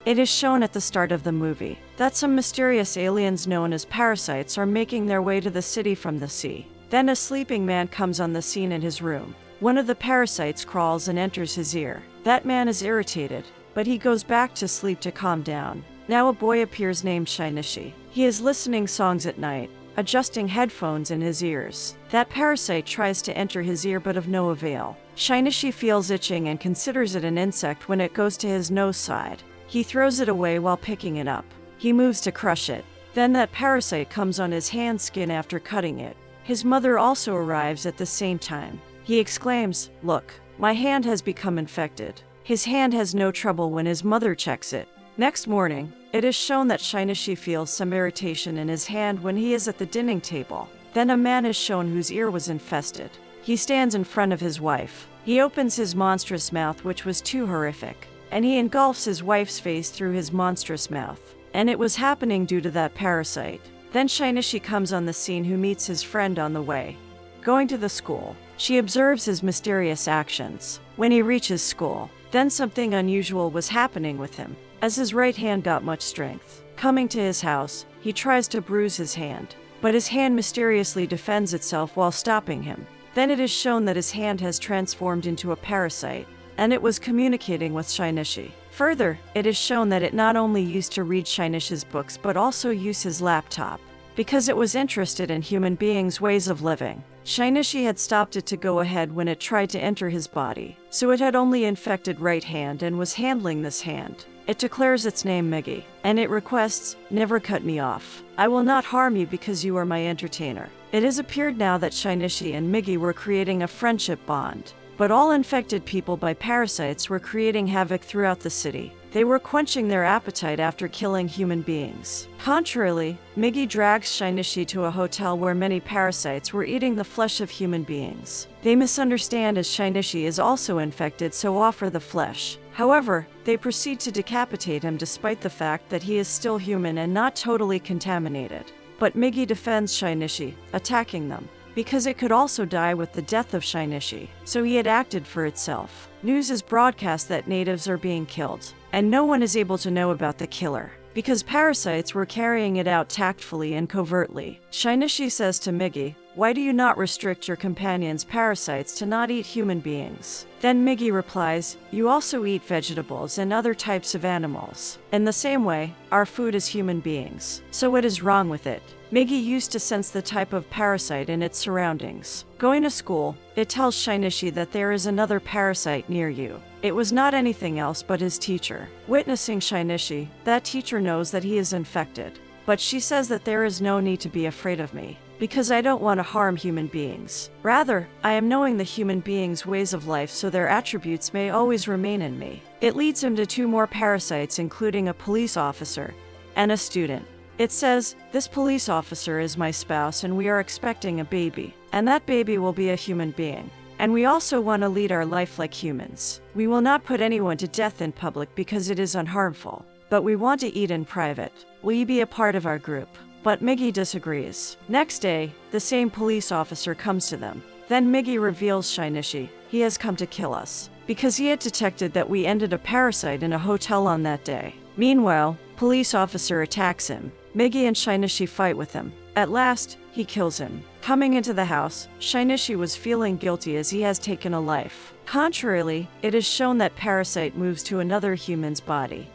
It is shown at the start of the movie that some mysterious aliens known as parasites are making their way to the city from the sea. Then a sleeping man comes on the scene in his room. One of the parasites crawls and enters his ear. That man is irritated, but he goes back to sleep to calm down. Now a boy appears named Shinichi. He is listening songs at night, adjusting headphones in his ears. That parasite tries to enter his ear but of no avail. Shinichi feels itching and considers it an insect when it goes to his nose side. He throws it away while picking it up. He moves to crush it. Then that parasite comes on his hand skin after cutting it. His mother also arrives at the same time. He exclaims, "Look, my hand has become infected." His hand has no trouble when his mother checks it. Next morning, it is shown that Shinichi feels some irritation in his hand when he is at the dining table. Then a man is shown whose ear was infested. He stands in front of his wife. He opens his monstrous mouth, which was too horrific, and he engulfs his wife's face through his monstrous mouth. And it was happening due to that parasite. Then Shinichi comes on the scene, who meets his friend on the way. Going to the school, she observes his mysterious actions. When he reaches school, then something unusual was happening with him, as his right hand got much strength. Coming to his house, he tries to bruise his hand, but his hand mysteriously defends itself while stopping him. Then it is shown that his hand has transformed into a parasite, and it was communicating with Shinichi. Further, it is shown that it not only used to read Shinichi's books but also use his laptop, because it was interested in human beings' ways of living. Shinichi had stopped it to go ahead when it tried to enter his body, so it had only infected right hand and was handling this hand. It declares its name Miggy, and it requests, "Never cut me off. I will not harm you because you are my entertainer." It has appeared now that Shinichi and Miggy were creating a friendship bond. But all infected people by parasites were creating havoc throughout the city. They were quenching their appetite after killing human beings. Contrarily, Miggy drags Shinichi to a hotel where many parasites were eating the flesh of human beings. They misunderstand as Shinichi is also infected, so offer the flesh. However, they proceed to decapitate him despite the fact that he is still human and not totally contaminated. But Miggy defends Shinichi, attacking them, because it could also die with the death of Shinichi, so he had acted for itself. News is broadcast that natives are being killed, and no one is able to know about the killer, because parasites were carrying it out tactfully and covertly. Shinichi says to Miggy, "Why do you not restrict your companion's parasites to not eat human beings?" Then Miggy replies, "You also eat vegetables and other types of animals. In the same way, our food is human beings. So what is wrong with it?" Miggy used to sense the type of parasite in its surroundings. Going to school, it tells Shinichi that there is another parasite near you. It was not anything else but his teacher. Witnessing Shinichi, that teacher knows that he is infected. But she says that there is no need to be afraid of me, because I don't want to harm human beings. Rather, I am knowing the human beings' ways of life so their attributes may always remain in me. It leads him to 2 more parasites, including a police officer and a student. It says, "This police officer is my spouse and we are expecting a baby, and that baby will be a human being. And we also want to lead our life like humans. We will not put anyone to death in public because it is unharmful, but we want to eat in private. Will you be a part of our group?" But Miggy disagrees. Next day, the same police officer comes to them. Then Miggy reveals Shinichi, "He has come to kill us, because he had detected that we ended a parasite in a hotel on that day." Meanwhile, police officer attacks him. Miggy and Shinichi fight with him. At last, he kills him. Coming into the house, Shinichi was feeling guilty as he has taken a life. Contrarily, it is shown that parasite moves to another human's body.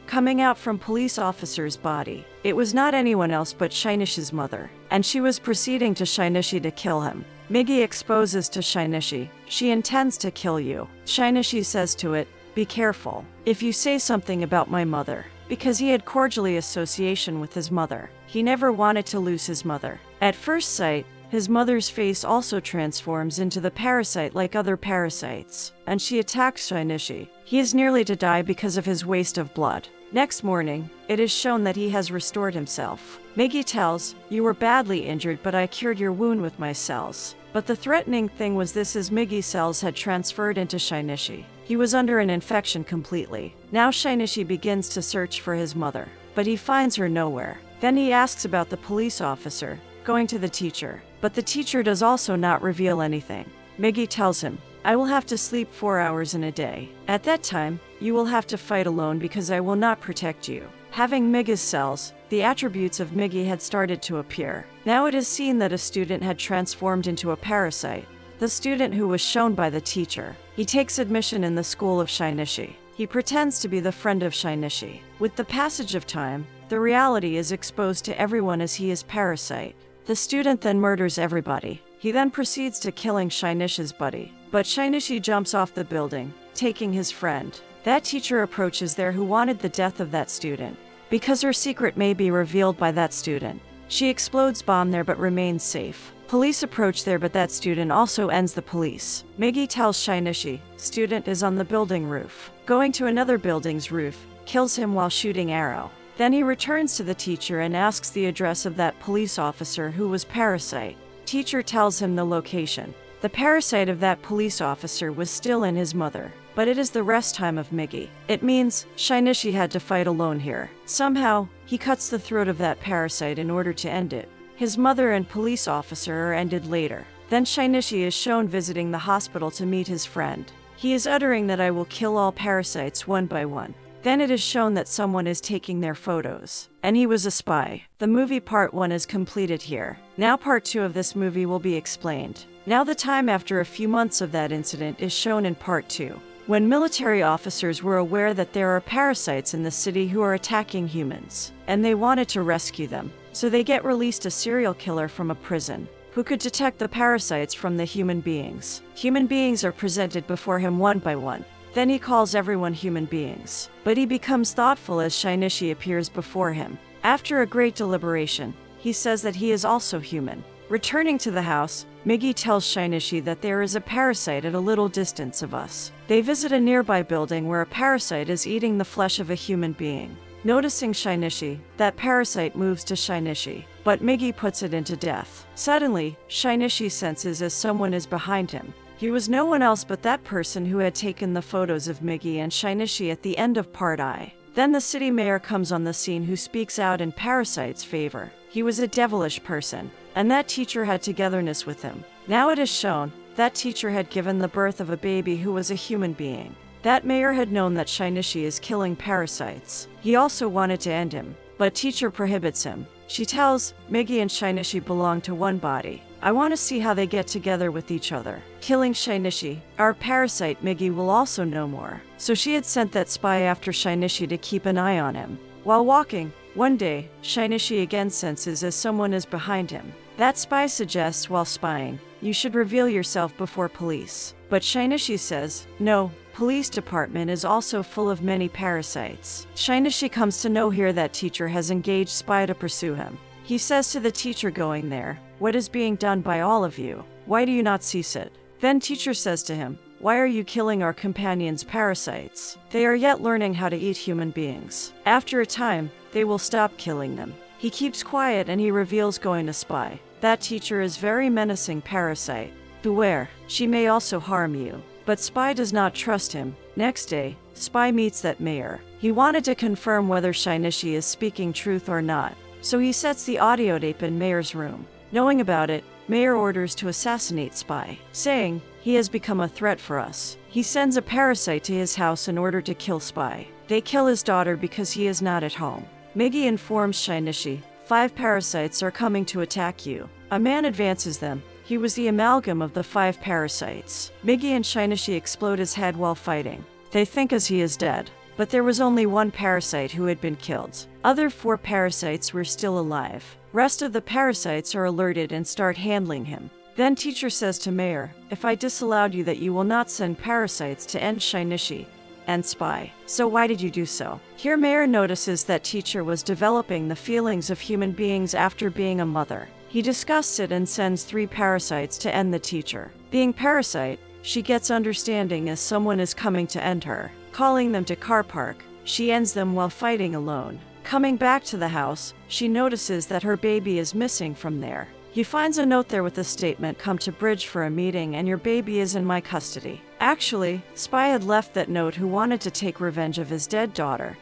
Coming out from police officer's body, it was not anyone else but Shinichi's mother, and she was proceeding to Shinichi to kill him. Miggy exposes to Shinichi, "She intends to kill you." Shinichi says to it, "Be careful if you say something about my mother," because he had cordially association with his mother. He never wanted to lose his mother. At first sight, his mother's face also transforms into the parasite like other parasites, and she attacks Shinichi. He is nearly to die because of his waste of blood. Next morning, it is shown that he has restored himself. Miggy tells, "You were badly injured, but I cured your wound with my cells." But the threatening thing was this: as Miggy's cells had transferred into Shinichi, he was under an infection completely. Now Shinichi begins to search for his mother, but he finds her nowhere. Then he asks about the police officer, going to the teacher, but the teacher does also not reveal anything. Miggy tells him, I will have to sleep 4 hours in a day. At that time, you will have to fight alone because I will not protect you. Having Miggy's cells, the attributes of Miggy had started to appear. Now it is seen that a student had transformed into a parasite. The student who was shown by the teacher. He takes admission in the school of Shinichi. He pretends to be the friend of Shinichi. With the passage of time, the reality is exposed to everyone as he is Parasite. The student then murders everybody. He then proceeds to killing Shinichi's buddy. But Shinichi jumps off the building, taking his friend. That teacher approaches there who wanted the death of that student. Because her secret may be revealed by that student. She explodes bomb there but remains safe. Police approach there but that student also ends the police. Miggy tells Shinichi, student is on the building roof. Going to another building's roof, kills him while shooting arrow. Then he returns to the teacher and asks the address of that police officer who was Parasite. Teacher tells him the location. The parasite of that police officer was still in his mother. But it is the rest time of Miggy. It means Shinichi had to fight alone here. Somehow, he cuts the throat of that parasite in order to end it. His mother and police officer are ended later. Then Shinichi is shown visiting the hospital to meet his friend. He is uttering that I will kill all parasites one by one. Then it is shown that someone is taking their photos. And he was a spy. The movie part 1 is completed here. Now part 2 of this movie will be explained. Now the time after a few months of that incident is shown in part 2. When military officers were aware that there are parasites in the city who are attacking humans, and they wanted to rescue them, so they get released a serial killer from a prison, who could detect the parasites from the human beings. Human beings are presented before him one by one. Then he calls everyone human beings, but he becomes thoughtful as Shinichi appears before him. After a great deliberation, he says that he is also human. Returning to the house, Miggy tells Shinichi that there is a parasite at a little distance of us. They visit a nearby building where a parasite is eating the flesh of a human being. Noticing Shinichi, that parasite moves to Shinichi, but Miggy puts it into death. Suddenly, Shinichi senses as someone is behind him. He was no one else but that person who had taken the photos of Miggy and Shinichi at the end of part I. Then the city mayor comes on the scene who speaks out in Parasite's favor. He was a devilish person, and that teacher had togetherness with him. Now it is shown, that teacher had given the birth of a baby who was a human being. That mayor had known that Shinichi is killing parasites. He also wanted to end him, but teacher prohibits him. She tells, Miggy and Shinichi belong to one body. I want to see how they get together with each other. Killing Shinichi, our parasite Miggy will also know more. So she had sent that spy after Shinichi to keep an eye on him. While walking, one day, Shinichi again senses as someone is behind him. That spy suggests while spying, you should reveal yourself before police. But Shinichi says, no, police department is also full of many parasites. Shinichi comes to know here that teacher has engaged spy to pursue him. He says to the teacher going there, what is being done by all of you? Why do you not cease it? Then teacher says to him, why are you killing our companions' parasites? They are yet learning how to eat human beings. After a time, they will stop killing them. He keeps quiet and he reveals going to spy. That teacher is very menacing parasite. Beware, she may also harm you. But spy does not trust him. Next day, spy meets that mayor. He wanted to confirm whether Shinichi is speaking truth or not. So he sets the audio tape in mayor's room. Knowing about it, mayor orders to assassinate spy, saying, he has become a threat for us. He sends a parasite to his house in order to kill spy. They kill his daughter because he is not at home. Miggy informs Shinichi, 5 parasites are coming to attack you. A man advances them. He was the amalgam of the 5 parasites. Miggy and Shinichi explode his head while fighting. They think as he is dead. But there was only 1 parasite who had been killed. Other 4 parasites were still alive. Rest of the parasites are alerted and start handling him. Then teacher says to mayor, if I disallowed you that you will not send parasites to end Shinichi and spy. So why did you do so? Here mayor notices that teacher was developing the feelings of human beings after being a mother. He discusses it and sends 3 parasites to end the teacher. Being parasite, she gets understanding as someone is coming to end her. Calling them to car park, she ends them while fighting alone. Coming back to the house, she notices that her baby is missing from there. He finds a note there with the statement, come to bridge for a meeting and your baby is in my custody. Actually, spy had left that note who wanted to take revenge of his dead daughter.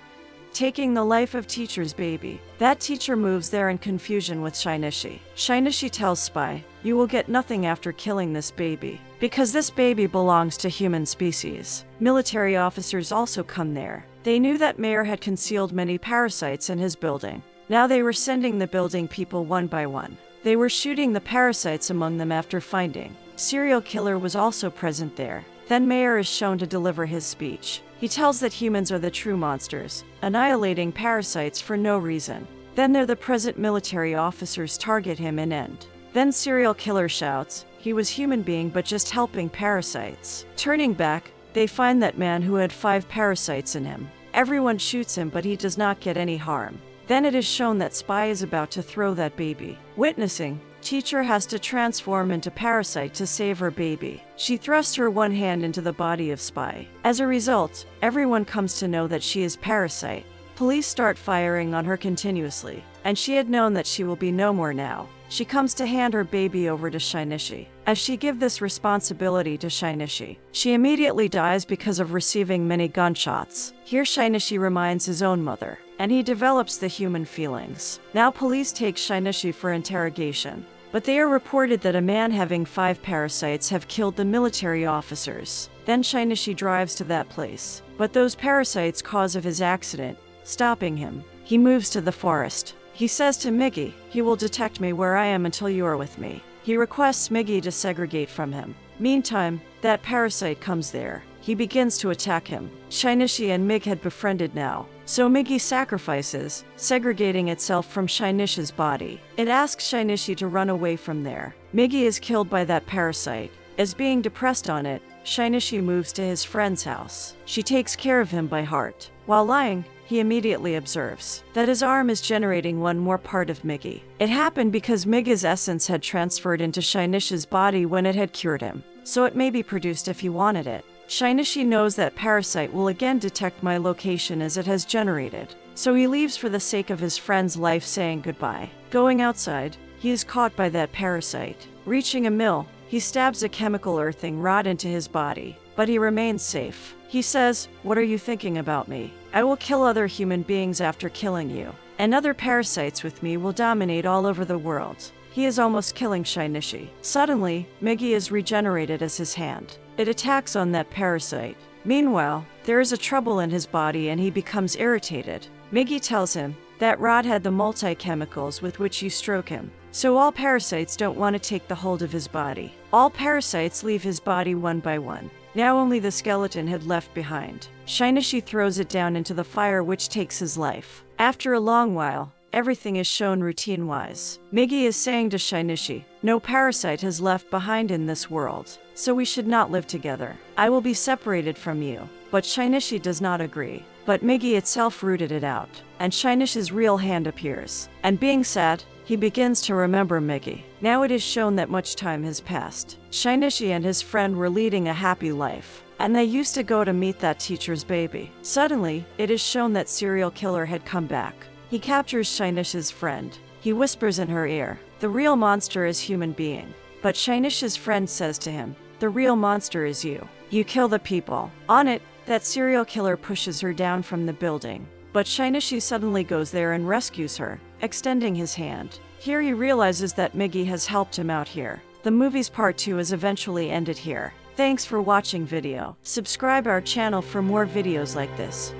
taking the life of teacher's baby. That teacher moves there in confusion with Shinichi. Shinichi tells Spy, "You will get nothing after killing this baby, because this baby belongs to human species." Military officers also come there. They knew that Mayor had concealed many parasites in his building. Now they were sending the building people one by one. They were shooting the parasites among them after finding. Serial killer was also present there. Then Mayor is shown to deliver his speech. He tells that humans are the true monsters, annihilating parasites for no reason. Then the present military officers target him and end. Then serial killer shouts, he was human being but just helping parasites. Turning back, they find that man who had 5 parasites in him. Everyone shoots him but he does not get any harm. Then it is shown that Spy is about to throw that baby. Witnessing, teacher has to transform into Parasite to save her baby. She thrusts her one hand into the body of Spy. As a result, everyone comes to know that she is Parasite. Police start firing on her continuously, and she had known that she will be no more now. She comes to hand her baby over to Shinichi. As she gives this responsibility to Shinichi, she immediately dies because of receiving many gunshots. Here Shinichi reminds his own mother, and he develops the human feelings. Now police take Shinichi for interrogation, but they are reported that a man having 5 parasites have killed the military officers. Then Shinichi drives to that place, but those parasites cause of his accident, stopping him. He moves to the forest. He says to Miggy, he will detect me where I am until you are with me. He requests Miggy to segregate from him. Meantime, that parasite comes there. He begins to attack him. Shinichi and Mig had befriended now, so Miggy sacrifices, segregating itself from Shinichi's body. It asks Shinichi to run away from there. Miggy is killed by that parasite. As being depressed on it, Shinichi moves to his friend's house. She takes care of him by heart. While lying, he immediately observes that his arm is generating one more part of Miggy. It happened because Miggy's essence had transferred into Shinichi's body when it had cured him, so it may be produced if he wanted it. Shinichi knows that Parasite will again detect my location as it has generated, so he leaves for the sake of his friend's life, saying goodbye. Going outside, he is caught by that parasite. Reaching a mill, he stabs a chemical earthing rod into his body, but he remains safe. He says, "What are you thinking about me? I will kill other human beings after killing you, and other parasites with me will dominate all over the world." He is almost killing Shinichi. Suddenly, Miggy is regenerated as his hand. It attacks on that parasite. Meanwhile, there is a trouble in his body and he becomes irritated. Miggy tells him that rod had the multi-chemicals with which you stroke him, so all parasites don't want to take the hold of his body. All parasites leave his body one by one. Now only the skeleton had left behind. Shinichi throws it down into the fire, which takes his life. After a long while, everything is shown routine-wise. Miggy is saying to Shinichi, "No parasite has left behind in this world, so we should not live together. I will be separated from you." But Shinichi does not agree. But Miggy itself rooted it out, and Shinichi's real hand appears. And being sad, he begins to remember Miggy. Now it is shown that much time has passed. Shinichi and his friend were leading a happy life, and they used to go to meet that teacher's baby. Suddenly, it is shown that serial killer had come back. He captures Shinichi's friend. He whispers in her ear, "The real monster is human being." But Shinichi's friend says to him, "The real monster is you. You kill the people." On it, that serial killer pushes her down from the building. But Shinichi suddenly goes there and rescues her, extending his hand. Here he realizes that Miggy has helped him out here. The movie's part 2 is eventually ended here. Thanks for watching video. Subscribe our channel for more videos like this.